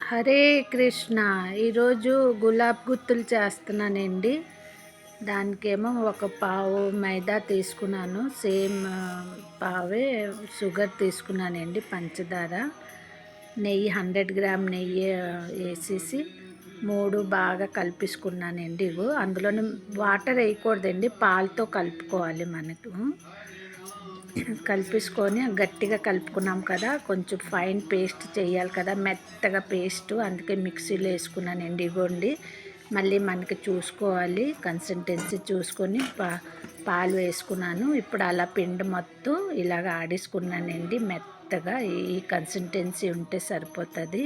హరే కృష్ణ. ఈరోజు గులాబ్ గుత్తులు చేస్తున్నానండి. దానికేమో ఒక పావు మైదా తీసుకున్నాను, సేమ్ పావే షుగర్ తీసుకున్నానండి, పంచదార, నెయ్యి 100 గ్రామ్ నెయ్యి వేసేసి 3 బాగా కలిపేసుకున్నానండి. ఇగో అందులోనే వాటర్ వేయకూడదండి, పాలతో కలుపుకోవాలి. మనకు కలిపేసుకొని గట్టిగా కలుపుకున్నాం కదా, కొంచెం ఫైన్ పేస్ట్ చేయాలి కదా, మెత్తగా పేస్ట్, అందుకే మిక్సీలో వేసుకున్నానండి. ఇగోండి, మళ్ళీ మనకి చూసుకోవాలి, కన్సిస్టెన్సీ చూసుకొని పాలు వేసుకున్నాను. ఇప్పుడు అలా పిండి మొత్తం ఇలాగ ఆడేసుకున్నానండి మెత్తగా. ఈ కన్సిస్టెన్సీ ఉంటే సరిపోతుంది.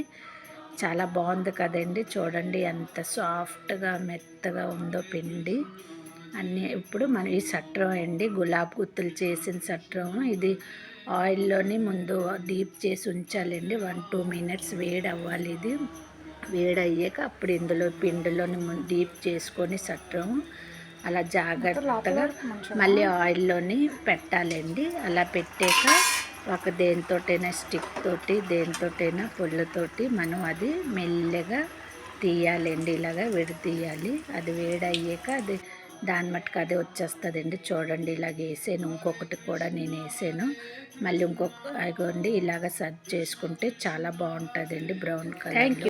చాలా బాగుంది కదండి, చూడండి ఎంత సాఫ్ట్గా మెత్తగా ఉందో పిండి అన్నీ. ఇప్పుడు మనం ఈ సట్రం అండి, గులాబ్ గుత్తులు చేసిన సట్రం ఇది. ఆయిల్లోని ముందు డీప్ చేసి ఉంచాలండి, 1-2 మినిట్స్ వేడి అవ్వాలి. ఇది వేడి అయ్యాక అప్పుడు ఇందులో పిండిలోని డీప్ చేసుకొని సట్రం అలా జాగ్రత్తగా మళ్ళీ ఆయిల్లోని పెట్టాలండి. అలా పెట్టాక ఒక దేనితోటైనా స్టిక్ తోటి, దేనితోటైనా పుల్లతోటి మనం అది మెల్లగా తీయాలండి, ఇలాగా విడతీయాలి. అది వేడి అయ్యాక అది దాని మట్టుకు అదే వచ్చేస్తుందండి. చూడండి, ఇలాగ వేసాను, ఇంకొకటి కూడా నేను వేసాను. మళ్ళీ ఇంకొక అదిగోండి, ఇలాగ సర్వ్ చేసుకుంటే చాలా బాగుంటుందండి, బ్రౌన్ కలర్. Thank you.